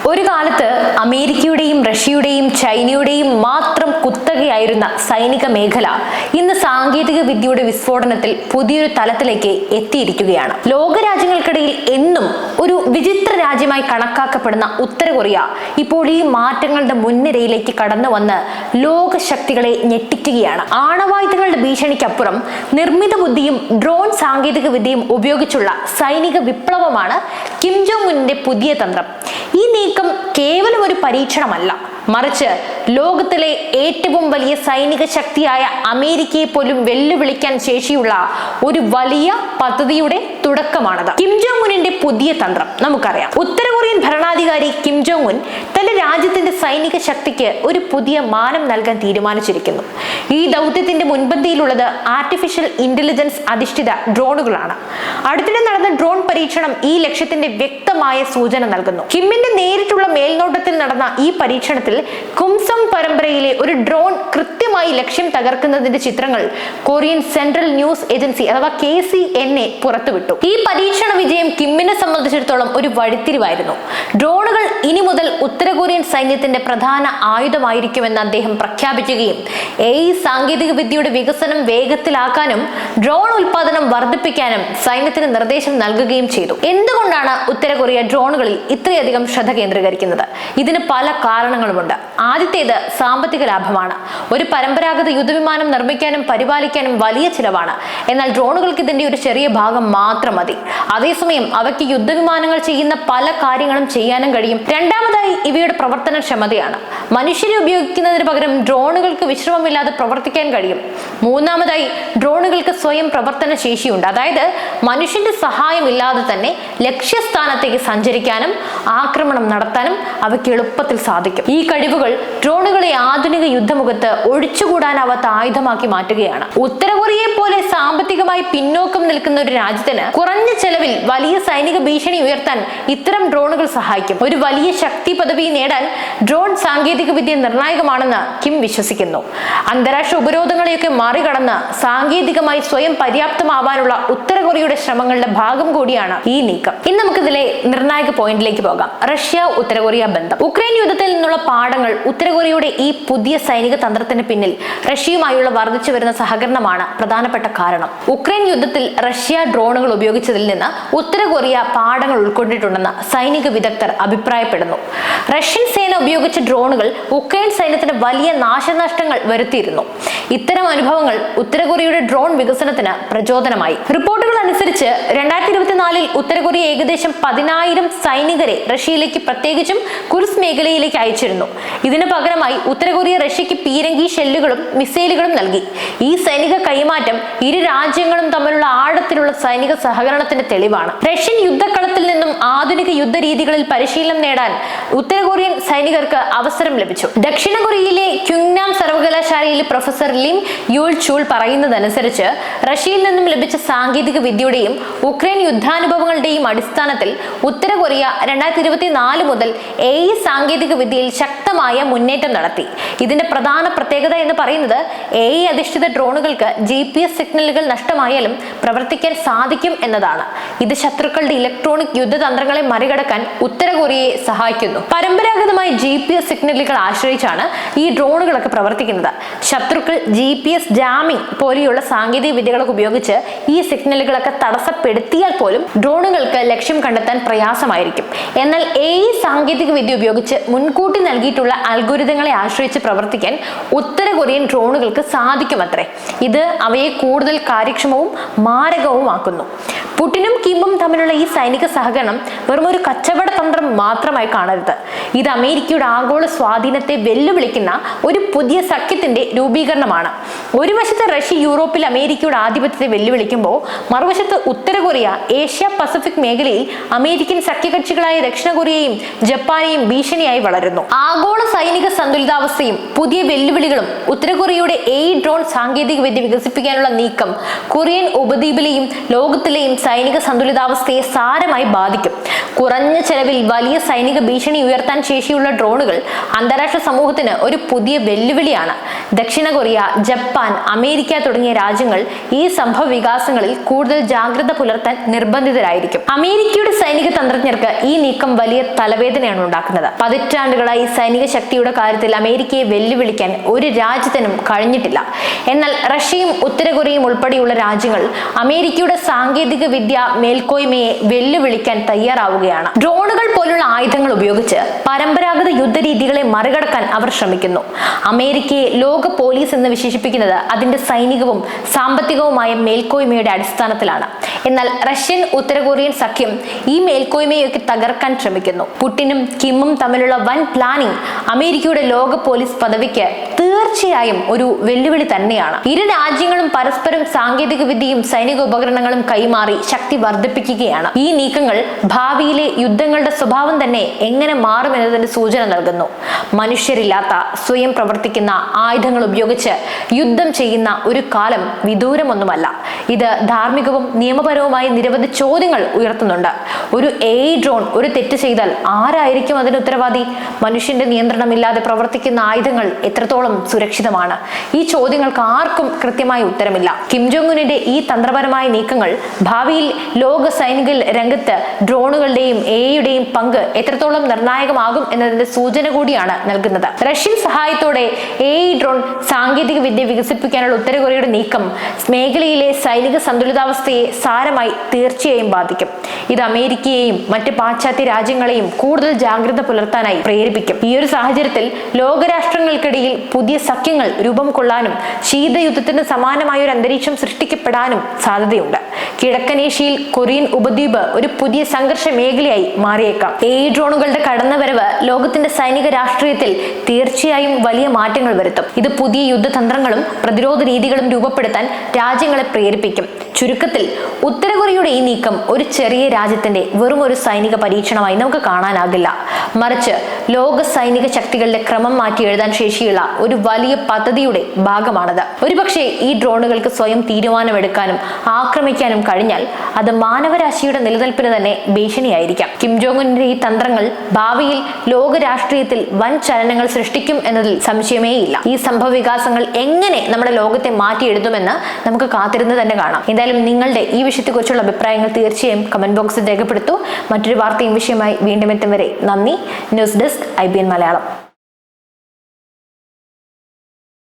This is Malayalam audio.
ഒരു കാലത്ത് അമേരിക്കയുടെയും റഷ്യയുടെയും ചൈനയുടെയും മാത്രം കുത്തകയായിരുന്ന സൈനിക മേഖല ഇന്ന് സാങ്കേതിക വിദ്യയുടെ വിസ്ഫോടനത്തിൽ പുതിയൊരു തലത്തിലേക്ക് എത്തിയിരിക്കുകയാണ്. ലോകരാജ്യങ്ങൾക്കിടയിൽ എന്നും ഒരു വിചിത്ര രാജ്യമായി കണക്കാക്കപ്പെടുന്ന ഉത്തര കൊറിയ ഇപ്പോൾ ഈ മാറ്റങ്ങളുടെ മുൻനിരയിലേക്ക് കടന്നു വന്ന് ലോകശക്തികളെ ഞെട്ടിക്കുകയാണ്. ആണവായുധങ്ങളുടെ ഭീഷണിക്കപ്പുറം നിർമ്മിത ബുദ്ധിയും ഡ്രോൺ സാങ്കേതിക വിദ്യയും ഉപയോഗിച്ചുള്ള സൈനിക വിപ്ലവമാണ് കിം ജോങ് ഉന്നിന്റെ പുതിയ തന്ത്രം. ഈ നീക്കം കേവലം ഒരു പരീക്ഷണമല്ല, മറിച്ച് ലോകത്തിലെ ഏറ്റവും വലിയ സൈനിക ശക്തിയായ അമേരിക്കയെ പോലും വെല്ലുവിളിക്കാൻ ശേഷിയുള്ള ഒരു വലിയ പദ്ധതിയുടെ തുടക്കമാണത്. കിം ജോങ് ഉന്നിന്റെ പുതിയ തന്ത്രം നമുക്കറിയാം. ഉത്തര കൊറിയൻ ഭരണാധികാരി കിം ജോങ് ഉൻ തന്റെ രാജ്യത്തിന്റെ സൈനിക ശക്തിക്ക് ഒരു പുതിയ മാനം നൽകാൻ തീരുമാനിച്ചിരിക്കുന്നു. ഈ ദൗത്യത്തിന്റെ മുൻപന്തിയിലുള്ളത് ആർട്ടിഫിഷ്യൽ ഇന്റലിജൻസ് അധിഷ്ഠിത ഡ്രോണുകളാണ്. അടുത്തിടെ നടന്ന ഡ്രോൺ പരീക്ഷണം ഈ ലക്ഷ്യത്തിന്റെ വ്യക്തമായ സൂചന നൽകുന്നു. കിമ്മിന്റെ നേരിട്ടുള്ള മേൽനോട്ടത്തിൽ നടന്ന ഈ പരീക്ഷണത്തിൽ കുംസോങ് പരമ്പരയിലെ ഒരു ഡ്രോൺ കൃത്യമായി ലക്ഷ്യം തകർക്കുന്നതിന്റെ ചിത്രങ്ങൾ കൊറിയൻ സെൻട്രൽ ന്യൂസ് ഏജൻസി അഥവാ KCNA പുറത്തുവിട്ടു. ഈ പരീക്ഷണ വിജയം കിമ്മിനെ സംബന്ധിച്ചിടത്തോളം ഒരു വഴിത്തിരിവായിരുന്നു. ഡ്രോണുകൾ ഇനി മുതൽ ഉത്തര കൊറിയൻ സൈന്യത്തിന്റെ പ്രധാന ആയുധമായിരിക്കുമെന്ന് അദ്ദേഹം പ്രഖ്യാപിക്കുകയും AI സാങ്കേതിക വിദ്യയുടെ വികസനം വേഗത്തിലാക്കാനും ഡ്രോൺ ഉൽപാദനം വർദ്ധിപ്പിക്കാനും സൈന്യത്തിന് നിർദ്ദേശം നൽകുകയും ചെയ്തു. എന്തുകൊണ്ടാണ് ഉത്തര കൊറിയ ഡ്രോണുകളിൽ ഇത്രയധികം ശ്രദ്ധ കേന്ദ്രീകരിക്കുന്നത്? ഇതിന് പല കാരണങ്ങളുമുണ്ട്. ആദ്യത്തേത് സാമ്പത്തിക ലാഭമാണ്. ഒരു പരമ്പരാഗത യുദ്ധവിമാനം നിർമ്മിക്കാനും പരിപാലിക്കാനും വലിയ ചിലവാണ്. എന്നാൽ ഡ്രോണുകൾക്ക് ഇതിന്റെ ഒരു ചെറിയ ഭാഗം മാത്രം മതി. അതേസമയം അവയ്ക്ക് യുദ്ധവിമാനങ്ങൾ ചെയ്യുന്ന പല കാര്യങ്ങളും ചെയ്യാനും കഴിയും. രണ്ടാമതായി ഇവയുടെ പ്രവർത്തനക്ഷമതയാണ്. മനുഷ്യരെ ഉപയോഗിക്കുന്നതിന് പകരം ഡ്രോണുകൾക്ക് വിശ്രമമില്ലാതെ പ്രവർത്തിക്കാൻ കഴിയും. മൂന്നാമതായി ഡ്രോണുകൾക്ക് സ്വയം പ്രവർത്തന ശേഷിയുണ്ട്. അതായത് മനുഷ്യന്റെ സഹായമില്ലാതെ തന്നെ ലക്ഷ്യസ്ഥാനത്തേക്ക് സഞ്ചരിക്കാനും ആക്രമണം നടത്താനും അവയ്ക്ക് എളുപ്പത്തിൽ സാധിക്കും. ഈ കഴിവുകൾ ഡ്രോണുകളെ ആധുനിക യുദ്ധമുഖത്ത് ഒഴിച്ചുകൂടാനാവാത്ത ആയുധമാക്കി മാറ്റുകയാണ്. ഉത്തര കൊറിയയെ പോലെ സാമ്പത്തികമായി പിന്നോക്കം നിൽക്കുന്ന ഒരു രാജ്യത്തിന് കുറഞ്ഞ ചെലവിൽ വലിയ സൈനിക ഭീഷണി ഉയർത്താൻ ഇത്തരം ഡ്രോണുകൾ സഹായിക്കും. ഒരു വലിയ ശക്തി പദവി നേടാൻ ഡ്രോൺ സാങ്കേതിക വിദ്യ നിർണായകമാണെന്ന് കിം വിശ്വസിക്കുന്നു. അന്താരാഷ്ട്ര ഉപരോധങ്ങളെയൊക്കെ മറികടന്ന് സാങ്കേതികമായി സ്വയം പര്യാപ്തമാവാനുള്ള ഉത്തര കൊറിയയുടെ ശ്രമങ്ങളുടെ ഭാഗം കൂടിയാണ് ഈ നീക്കം. ഇനി നമുക്കിതിലെ നിർണായക പോയിന്റിലേക്ക് പോകാം. റഷ്യ ഉത്തര കൊറിയ ബന്ധം. ഉക്രൈൻ യുദ്ധത്തിൽ നിന്നുള്ള പാഠങ്ങൾ ഉത്തര കൊറിയയുടെ ഈ പുതിയ സൈനിക തന്ത്രത്തിന് പിന്നിൽ റഷ്യയുമായുള്ള വർദ്ധിച്ചു വരുന്ന സഹകരണമാണ് പ്രധാനപ്പെട്ട കാരണം. ഉക്രൈൻ യുദ്ധത്തിൽ റഷ്യ ഡ്രോണുകൾ ഉപയോഗിച്ചതിൽ നിന്ന് ഉത്തര കൊറിയ പാഠങ്ങൾ ഉൾക്കൊണ്ടിട്ടുണ്ടെന്ന് സൈനിക വിദഗ്ധർ അഭിപ്രായപ്പെടുന്നു. റഷ്യൻ സേന ഉപയോഗിച്ച ഡ്രോണുകൾ ഉക്രൈൻ സൈന്യത്തിന് വലിയ നാശനഷ്ടങ്ങൾ വരുത്തിയിരുന്നു. ഇത്തരം അനുഭവങ്ങൾ ഉത്തര കൊറിയയുടെ ഡ്രോൺ വികസനത്തിന് പ്രചോദനമായി. റിപ്പോർട്ടുകൾ അനുസരിച്ച് 2024 ഉത്തര കൊറിയ ഏകദേശം 10,000 സൈനികരെ റഷ്യയിലേക്ക്, പ്രത്യേകിച്ചും കുർസ്ക് മേഖലയിലേക്ക് അയച്ചിരുന്നു. ഇതിന് പകരമായി ഉത്തര കൊറിയ റഷ്യക്ക് പീരങ്കി ഷെല്ലുകളും മിസൈലുകളും നൽകി. ഈ സൈനിക കൈമാറ്റം ഇരു രാജ്യങ്ങളും തമ്മിലുള്ള ആഴത്തിലുള്ള സൈനിക സഹകരണത്തിന്റെ തെളിവാണ്. റഷ്യൻ യുദ്ധക്കളത്തിൽ നിന്നും ആധുനിക യുദ്ധ രീതികളിൽ പരിശീലനം നേടാൻ ഉത്തര കൊറിയൻ സൈനികർക്ക് അവസരം ലഭിച്ചു. ദക്ഷിണ കൊറിയയിലെ ക്യുങ്നാം സർവകലാശാലയിലെ പ്രൊഫസർ ലിം യുൾ ചൂൾ പറയുന്നതനുസരിച്ച് റഷ്യയിൽ നിന്നും ലഭിച്ച സാങ്കേതിക വിദ്യയുടെയും ഉക്രൈൻ യുദ്ധാനുഭവങ്ങളുടെയും അടിസ്ഥാനത്തിൽ ഉത്തര കൊറിയ 2024 മുതൽ AI സാങ്കേതിക വിദ്യയിൽ ശക്തമായ മുന്നേറ്റം നടത്തി. ഇതിന്റെ പ്രധാന പ്രത്യേകത എന്ന് പറയുന്നത് AI അധിഷ്ഠിത ഡ്രോണുകൾക്ക് GPS സിഗ്നലുകൾ നഷ്ടമായാലും പ്രവർത്തിക്കാൻ സാധിക്കും എന്നതാണ്. ഇത് ശത്രുക്കളുടെ ഇലക്ട്രോണിക് യുദ്ധതന്ത്രങ്ങളെ മറികടക്കാൻ ഉത്തര കൊറിയയെ സഹായിക്കുന്നു. പരമ്പരാഗതമായി GPS സിഗ്നലുകൾ ആശ്രയിച്ചാണ് ഈ ഡ്രോണുകളൊക്കെ പ്രവർത്തിക്കുന്നത്. ശത്രുക്കൾ GPS ജാമിംഗ് പോലെയുള്ള സാങ്കേതിക വിദ്യകളൊക്കെ ഉപയോഗിച്ച് ഈ സിഗ്നലുകളൊക്കെ തടസ്സപ്പെടുത്തിയാൽ പോലും ഡ്രോണുകൾക്ക് ലക്ഷ്യം കണ്ടെത്താൻ പ്രയാസമായിരിക്കും. എന്നാൽ AI സാങ്കേതിക വിദ്യ ഉപയോഗിച്ച് മുൻകൂട്ടി നൽകിയിട്ടുള്ള അൽഗോരിതങ്ങളെ ആശ്രയിച്ച് പ്രവർത്തിക്കാൻ ഉത്തര കൊറിയൻ ഡ്രോണുകൾക്ക് സാധിക്കുമത്രേ. ഇത് അവയെ കൂടുതൽ കാര്യക്ഷമവും മാരകവുമാക്കുന്നു. പുടിനും കിമ്മും തമ്മിലുള്ള ഈ സൈനിക സഹകരണം വെറും ഒരു കച്ചവട തന്ത്രം മാത്രമായി കാണരുത്. ഇത് അമേരിക്കയുടെ ആഗോള സ്വാധീനത്തെ വെല്ലുവിളിക്കുന്ന ഒരു പുതിയ സഖ്യത്തിന്റെ രൂപീകരണമാണ്. ഒരു വശത്ത് റഷ്യ യൂറോപ്പിൽ അമേരിക്കയുടെ ആധിപത്യത്തെ വെല്ലുവിളിക്കുമ്പോൾ മറുവശത്ത് ഉത്തര കൊറിയ ഏഷ്യ പസഫിക് മേഖലയിൽ അമേരിക്കൻ സഖ്യകക്ഷികളായ ദക്ഷിണ കൊറിയയും ജപ്പാനെയും ഭീഷണിയായി വളരുന്നു. ആഗോള സൈനിക സന്തുലിതാവസ്ഥയും പുതിയ വെല്ലുവിളികളും ഉത്തര കൊറിയയുടെ AI ഡ്രോൺ സാങ്കേതിക വിദ്യ വികസിപ്പിക്കാനുള്ള നീക്കം കൊറിയൻ ഉപദ്വീപിലെയും ലോകത്തിലെയും സൈനിക സന്തുലിതാവസ്ഥയെ സാരമായി ബാധിക്കും. കുറഞ്ഞ ചെലവിൽ വലിയ സൈനിക ഭീഷണി ഏറ്റുമുട്ടലിനെ ഉയർത്താൻ ശേഷിയുള്ള ഡ്രോണുകൾ അന്താരാഷ്ട്ര സമൂഹത്തിന് ഒരു പുതിയ വെല്ലുവിളിയാണ്. ദക്ഷിണ കൊറിയ, ജപ്പാൻ, അമേരിക്ക തുടങ്ങിയ രാജ്യങ്ങൾ ഈ സംഭവ വികാസങ്ങളിൽ കൂടുതൽ ജാഗ്രത പുലർത്താൻ നിർബന്ധിതരായിരിക്കും. അമേരിക്കയുടെ സൈനിക തന്ത്രജ്ഞർക്ക് ഈ നീക്കം വലിയ തലവേദനയാണ് ഉണ്ടാക്കുന്നത്. പതിറ്റാണ്ടുകളായി സൈനിക ശക്തിയുടെ കാര്യത്തിൽ അമേരിക്കയെ വെല്ലുവിളിക്കാൻ ഒരു രാജ്യത്തിനും കഴിഞ്ഞിട്ടില്ല. എന്നാൽ റഷ്യയും ഉത്തര കൊറിയയും ഉൾപ്പെടെയുള്ള രാജ്യങ്ങൾ അമേരിക്കയുടെ സാങ്കേതിക വിദ്യ മേൽക്കോയ്മയെ വെല്ലുവിളിക്കാൻ തയ്യാറാവുകയാണ്. ഡ്രോണുകൾ പോലുള്ള ആയുധങ്ങൾ ഉപയോഗിച്ച് പരമ്പരാഗത യുദ്ധരീതികളെ മറികടക്കാൻ അവർ ശ്രമിക്കുന്നു. അമേരിക്കയെ ലോക പോലീസ് എന്ന് വിശേഷിപ്പിക്കുന്നത് അതിന്റെ സൈനികവും സാമ്പത്തികവുമായ മേൽക്കോയ്മയുടെ അടിസ്ഥാനത്തിലാണ്. എന്നാൽ റഷ്യൻ ഉത്തര കൊറിയൻ സഖ്യം ഈ മേൽക്കോയ്മയൊക്കെ തകർക്കാൻ ശ്രമിക്കുന്നു. പുടിനും കിമ്മും തമ്മിലുള്ള വൻ പ്ലാനിംഗ് അമേരിക്കയുടെ ലോക പോലീസ് പദവിക്ക് തീർച്ചയായും ഒരു വെല്ലുവിളി തന്നെയാണ്. ഇരു രാജ്യങ്ങളും പരസ്പരം സാങ്കേതിക വിദ്യയും സൈനിക ഉപകരണങ്ങളും കൈമാറി ശക്തി വർദ്ധിപ്പിക്കുകയാണ്. ഈ നീക്കങ്ങൾ ഭാവിയിലെ യുദ്ധങ്ങളുടെ സ്വഭാവം തന്നെ എങ്ങനെ മാറുമെന്നതിന്റെ സൂചന നൽകുന്നു. മനുഷ്യരില്ലാത്ത സ്വയം പ്രവർത്തിക്കുന്ന ആയുധങ്ങൾ ഉപയോഗിച്ച് യുദ്ധം ചെയ്യുന്ന ഒരു കാലം വിദൂരമൊന്നുമല്ല. ഇത് ധാർമ്മികവും നിയമപരവുമായ നിരവധി ചോദ്യങ്ങൾ ഉയർത്തുന്നുണ്ട്. ഒരു AI ഡ്രോൺ ഒരു തെറ്റ് ചെയ്താൽ ആരായിരിക്കും അതിന് ഉത്തരവാദി? മനുഷ്യന്റെ നിയന്ത്രണമില്ലാതെ പ്രവർത്തിക്കുന്ന ആയുധങ്ങൾ എത്രത്തോളം സുരക്ഷിതമാണ്? ഈ ചോദ്യങ്ങൾക്ക് ആർക്കും കൃത്യമായ ഉത്തരമില്ല. കിം ജോങ് ഉന്നിന്റെ ഈ തന്ത്രപരമായ നീക്കങ്ങൾ ഭാവിയിൽ ലോക സൈനിക രംഗത്ത് ഡ്രോണുകളുടെയും AIയുടെയും പങ്ക് എത്രത്തോളം നിർണായകമാകും എന്നതിന്റെ സൂചന കൂടിയാണ് നൽകുന്നത്. റഷ്യൻ സഹായത്തോടെ AI ഡ്രോൺ സാങ്കേതിക വിദ്യ വികസിപ്പിക്കാനുള്ള ഉത്തര കൊറിയയുടെ നീക്കം മേഖലയിലെ സൈനിക സന്തുലിതാവസ്ഥയെ സാരമായി തീർച്ചയായും ബാധിക്കും. ഇത് അമേരിക്കയെയും മറ്റ് പാശ്ചാത്യ രാജ്യങ്ങളെയും കൂടുതൽ ജാഗ്രത പുലർത്താനായി പ്രേരിപ്പിക്കും. ഈ ഒരു സാഹചര്യത്തിൽ ലോകരാഷ്ട്രങ്ങൾക്കിടയിൽ പുതിയ സഖ്യങ്ങൾ രൂപം കൊള്ളാനും ശീതയുദ്ധത്തിന് സമാനമായ ഒരു അന്തരീക്ഷം സൃഷ്ടിക്കപ്പെടാനും സാധ്യതയുണ്ട്. കിഴക്കൻ ഏഷ്യയിൽ കൊറിയൻ ഉപദ്വീപ് ഒരു പുതിയ സംഘർഷ മേഖലയായി മാറിയേക്കാം. AI ഡ്രോണുകളുടെ കടന്നുവരവ് ലോകത്തിന്റെ സൈനിക രാഷ്ട്രീയത്തിൽ തീർച്ചയായും വലിയ മാറ്റങ്ങൾ വരുത്തും. ഇത് പുതിയ യുദ്ധതന്ത്രങ്ങളും പ്രതിരോധ രീതികളും രൂപപ്പെടുത്താൻ രാജ്യങ്ങളെ പ്രേരിപ്പിക്കും. ചുരുക്കത്തിൽ ഉത്തര കൊറിയയുടെ ഈ നീക്കം ഒരു ചെറിയ രാജ്യത്തിന്റെ വെറും ഒരു സൈനിക പരീക്ഷണമായി നമുക്ക് കാണാനാകില്ല. മറിച്ച് ലോക സൈനിക ശക്തികളുടെ ക്രമം മാറ്റി എഴുതാൻ ശേഷിയുള്ള ഒരു വലിയ പദ്ധതിയുടെ ഭാഗമാണത്. ഒരുപക്ഷെ ഈ ഡ്രോണുകൾക്ക് സ്വയം തീരുമാനമെടുക്കാനും ആക്രമിക്കാനും കഴിഞ്ഞാൽ അത് മാനവരാശിയുടെ നിലനിൽപ്പിന് തന്നെ ഭീഷണിയായിരിക്കാം. കിം ജോങ് ഉന്നിന്റെ ഈ തന്ത്രങ്ങൾ ഭാവിയിൽ ലോക രാഷ്ട്രീയത്തിൽ വൻ ചലനങ്ങൾ സൃഷ്ടിക്കും എന്നതിൽ സംശയമേയില്ല. ഈ സംഭവ വികാസങ്ങൾ എങ്ങനെ നമ്മുടെ ലോകത്തെ മാറ്റിയെഴുതുമെന്ന് നമുക്ക് കാത്തിരുന്ന് തന്നെ കാണാം. എന്തായാലും നിങ്ങളുടെ ഈ വിഷയത്തെക്കുറിച്ചുള്ള അഭിപ്രായങ്ങൾ തീർച്ചയായും കമന്റ് ബോക്സിൽ രേഖപ്പെടുത്തൂ. മറ്റൊരു വാർത്തയും വിഷയമായി വീണ്ടും എത്തും വരെ നന്ദി. News desk IBN Malayalam.